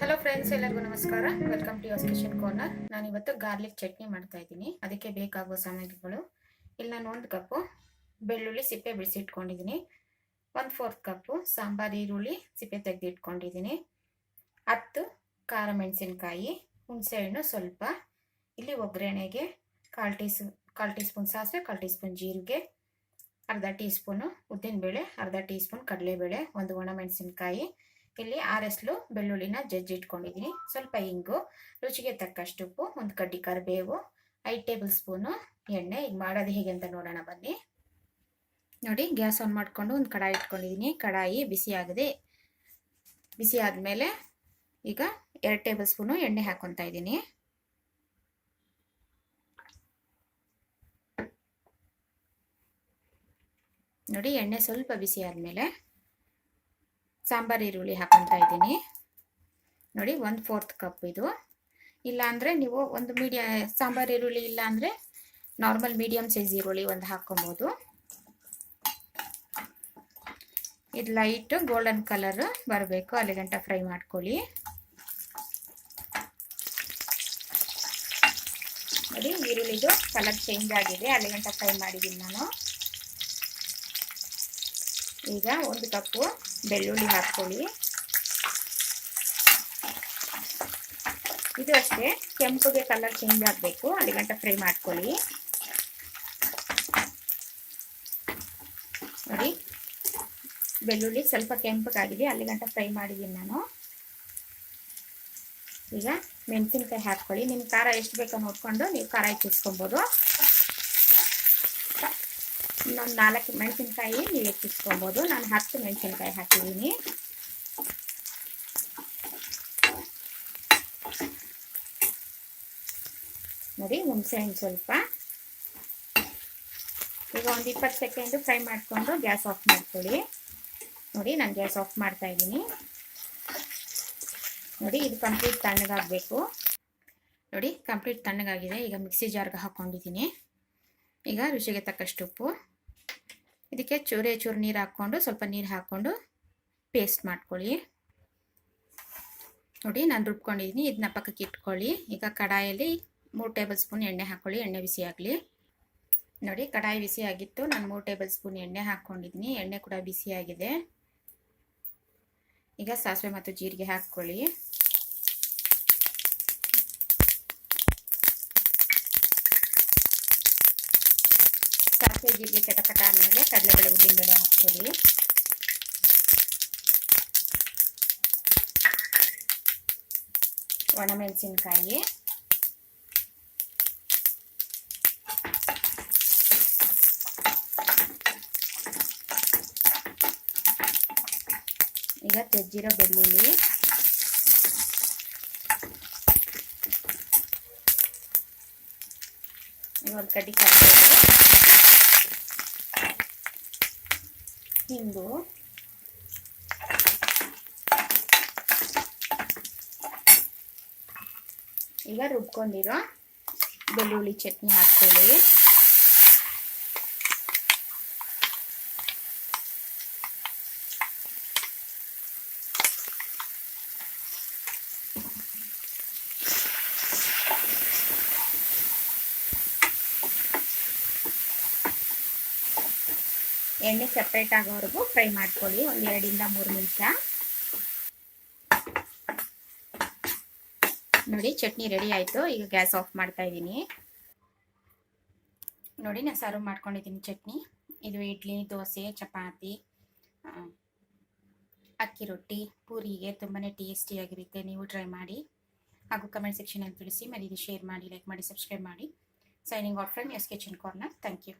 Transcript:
Hello friends, ಎಲ್ಲರಿಗೂ ನಮಸ್ಕಾರ. Welcome to your kitchen corner. ನಾನು ಇವತ್ತು ಗಾರ್ಲಿಕ್ ಚಟ್ನಿ ಮಾಡ್ತಾ ಇದ್ದೀನಿ. ಅದಕ್ಕೆ ಬೇಕಾಗುವ ಸಾಮಗ್ರಿಗಳು: ಇಲ್ಲಿ ನಾನು 1 ಕಪ್ಪು ಬೆಳ್ಳುಳ್ಳಿ ಸಿಪ್ಪೆ ಬಿಡಿಸಿ ಇಟ್ಕೊಂಡಿದ್ದೀನಿ, 1/4 ಕಪ್ಪು ಸಾಂಬಾರ್ ಈರುಳ್ಳಿ ಸಿಪ್ಪೆ ತೆಗೆದು ಇಟ್ಕೊಂಡಿದ್ದೀನಿ, 10 ಖಾರ ಮೆಣಸಿನಕಾಯಿ, ಹುಣಸೆಹಣ್ಣು ಸ್ವಲ್ಪ. ಇಲ್ಲಿ ಒಗ್ಗರಣೆಗೆ 1/4 ಟೀ ಸ್ಪೂನ್ ಸಾಸಿವೆ, 1/4 ಟೀ ಸ್ಪೂನ್ ಜೀರಿಗೆ, ಅರ್ಧ ಟೀ ಸ್ಪೂನು ಉದ್ದಿನಬೇಳೆ, ಅರ್ಧ ಟೀ ಸ್ಪೂನ್ ಕಡಲೆಬೇಳೆ, 1 ಒಣಮೆಣಸಿನಕಾಯಿ. ಇಲ್ಲಿ 6 ಎಸಳು ಬೆಳ್ಳುಳ್ಳಿನ ಜಜ್ಜಿ ಇಟ್ಕೊಂಡಿದ್ದೀನಿ, ಸ್ವಲ್ಪ ಇಂಗು, ರುಚಿಗೆ ತಕ್ಕಷ್ಟು ಉಪ್ಪು, 1 ಕಡ್ಡಿ ಕರಿಬೇವು, 5 ಟೇಬಲ್ ಸ್ಪೂನು ಎಣ್ಣೆ. ಈಗ ಮಾಡೋದು ಹೇಗೆ ಅಂತ ನೋಡೋಣ ಬನ್ನಿ. ನೋಡಿ, ಗ್ಯಾಸ್ ಆನ್ ಮಾಡಿಕೊಂಡು ಒಂದು ಕಡಾಯಿ ಇಟ್ಕೊಂಡಿದ್ದೀನಿ. ಕಡಾಯಿ ಬಿಸಿ ಆದಮೇಲೆ ಈಗ 2 ಟೇಬಲ್ ಸ್ಪೂನು ಎಣ್ಣೆ ಹಾಕೊತಾ ಇದ್ದೀನಿ. ನೋಡಿ, ಎಣ್ಣೆ ಸ್ವಲ್ಪ ಬಿಸಿ ಆದಮೇಲೆ ಸಾಂಬಾರ್ ಈರುಳ್ಳಿ ಹಾಕೊತಾ ಇದ್ದೀನಿ. ನೋಡಿ, 1/4 ಕಪ್ ಇದು. ಇಲ್ಲ ಅಂದರೆ ನೀವು ಒಂದು ಸಾಂಬಾರ್ ಈರುಳ್ಳಿ ಇಲ್ಲ ಅಂದರೆ ನಾರ್ಮಲ್ ಮೀಡಿಯಮ್ ಸೈಜ್ ಈರುಳ್ಳಿ ಒಂದು ಹಾಕೊಬೋದು. ಇದು ಲೈಟ್ ಗೋಲ್ಡನ್ ಕಲರ್ ಬರಬೇಕು, ಅಲ್ಲಿಗಂಟ ಫ್ರೈ ಮಾಡ್ಕೊಳ್ಳಿ. ನೋಡಿ, ಈರುಳ್ಳಿದು ಕಲರ್ ಚೇಂಜ್ ಆಗಿದೆ, ಅಲ್ಲಿಗಂಟ ಫ್ರೈ ಮಾಡಿದ್ದೀನಿ ನಾನು. ಈಗ 1 ಕಪ್ಪು ಬೆಳ್ಳುಳ್ಳಿ ಹಾಕ್ಕೊಳ್ಳಿ. ಇದು ಅಷ್ಟೇ ಕೆಂಪುಗೆ ಕಲರ್ ಚೇಂಜ್ ಆಗಬೇಕು, ಅಲ್ಲಿಗಂಟ ಫ್ರೈ ಮಾಡ್ಕೊಳ್ಳಿ. ನೋಡಿ, ಬೆಳ್ಳುಳ್ಳಿ ಸ್ವಲ್ಪ ಕೆಂಪಗಾಗಿದೆ, ಅಲ್ಲಿಗಂಟ ಫ್ರೈ ಮಾಡಿದ್ದೀನಿ ನಾನು. ಈಗ ಮೆಣಸಿನ್ಕಾಯಿ ಹಾಕ್ಕೊಳ್ಳಿ. ನಿಮ್ಮ ಖಾರ ಎಷ್ಟು ಬೇಕೋ ನೋಡ್ಕೊಂಡು ನೀವು ಖಾರ ಹೆಚ್ಚಿಸ್ಕೊಬೋದು. ಇನ್ನೊಂದು 4 ಮೆಣಸಿನ್ಕಾಯಿ ನೀವು ಹೆಚ್ಚಿಸ್ಕೊಬೋದು. ನಾನು 10 ಮೆಣಸಿನ್ಕಾಯಿ ಹಾಕಿದ್ದೀನಿ. ನೋಡಿ, ಹುಣಸೆಹಣ್ಣು ಸ್ವಲ್ಪ. ಈಗ ಒಂದು 20 ಸೆಕೆಂಡ್ ಫ್ರೈ ಮಾಡಿಕೊಂಡು ಗ್ಯಾಸ್ ಆಫ್ ಮಾಡ್ಕೊಳ್ಳಿ. ನೋಡಿ, ನಾನು ಗ್ಯಾಸ್ ಆಫ್ ಮಾಡ್ತಾ ಇದ್ದೀನಿ. ನೋಡಿ, ಇದು ಕಂಪ್ಲೀಟ್ ತಣ್ಣಗಾಗಬೇಕು. ನೋಡಿ, ಕಂಪ್ಲೀಟ್ ತಣ್ಣಗಾಗಿದೆ. ಈಗ ಮಿಕ್ಸಿ ಜಾರ್ಗೆ ಹಾಕ್ಕೊಂಡಿದ್ದೀನಿ. ಈಗ ರುಚಿಗೆ ತಕ್ಕಷ್ಟು ಉಪ್ಪು, ಇದಕ್ಕೆ ಚೂರು ನೀರು ಹಾಕ್ಕೊಂಡು ಸ್ವಲ್ಪ ನೀರು ಹಾಕ್ಕೊಂಡು ಪೇಸ್ಟ್ ಮಾಡ್ಕೊಳ್ಳಿ. ನೋಡಿ, ನಾನು ರುಬ್ಕೊಂಡಿದ್ದೀನಿ. ಇದನ್ನ ಪಕ್ಕಕ್ಕೆ ಇಟ್ಕೊಳ್ಳಿ. ಈಗ ಕಡಾಯಲ್ಲಿ 3 ಟೇಬಲ್ ಸ್ಪೂನ್ ಎಣ್ಣೆ ಹಾಕ್ಕೊಳ್ಳಿ. ಎಣ್ಣೆ ಬಿಸಿ ಆಗಲಿ. ನೋಡಿ, ಕಡಾಯಿ ಬಿಸಿ ಆಗಿತ್ತು. ನಾನು 3 ಟೇಬಲ್ ಸ್ಪೂನ್ ಎಣ್ಣೆ ಹಾಕ್ಕೊಂಡಿದ್ದೀನಿ. ಎಣ್ಣೆ ಕೂಡ ಬಿಸಿ ಆಗಿದೆ. ಈಗ ಸಾಸಿವೆ ಮತ್ತು ಜೀರಿಗೆ ಹಾಕ್ಕೊಳ್ಳಿ. ಸಾಸಿವೆ ಜೀರಿಗೆ ಚಟಪಟ ಆದಮೇಲೆ ಕಡಲೆಬೇಳೆ ಉದ್ದಿನಬೇಳೆ ಹಾಕ್ಕೊಳ್ಳಿ. ಒಣಮೆಣಸಿನಕಾಯಿ, ಈಗ ಜಜ್ಜಿರೋ ಬೆಳ್ಳುಳ್ಳಿ, ಈಗ 1 ಕಡ್ಡಿ ಕರಿಬೇವು, ಹಿಂಗು, ಈಗ ರುಬ್ಕೊಂಡಿರೋ ಬೆಳ್ಳುಳ್ಳಿ ಚಟ್ನಿ ಹಾಕ್ಕೊಳ್ಳಿ. ಎಣ್ಣೆ ಸೆಪ್ರೇಟ್ ಆಗೋವರೆಗೂ ಫ್ರೈ ಮಾಡ್ಕೊಳ್ಳಿ, ಒಂದು 2 ಇಂದ 3 ನಿಮಿಷ. ನೋಡಿ, ಚಟ್ನಿ ರೆಡಿ ಆಯಿತು. ಈಗ ಗ್ಯಾಸ್ ಆಫ್ ಮಾಡ್ತಾ ಇದ್ದೀನಿ. ನೋಡಿ, ನಾನು ಸರ್ವ್ ಮಾಡ್ಕೊಂಡಿದ್ದೀನಿ ಚಟ್ನಿ. ಇದು ಇಡ್ಲಿ, ದೋಸೆ, ಚಪಾತಿ, ಅಕ್ಕಿ ರೊಟ್ಟಿ, ಪೂರಿಗೆ ತುಂಬಾ ಟೇಸ್ಟಿಯಾಗಿರುತ್ತೆ. ನೀವು ಟ್ರೈ ಮಾಡಿ ಹಾಗೂ ಕಮೆಂಟ್ ಸೆಕ್ಷನಲ್ಲಿ ತಿಳಿಸಿ. ಮರೀದಿ ಶೇರ್ ಮಾಡಿ, ಲೈಕ್ ಮಾಡಿ, ಸಬ್ಸ್ಕ್ರೈಬ್ ಮಾಡಿ. Signing off from your kitchen corner. Thank you.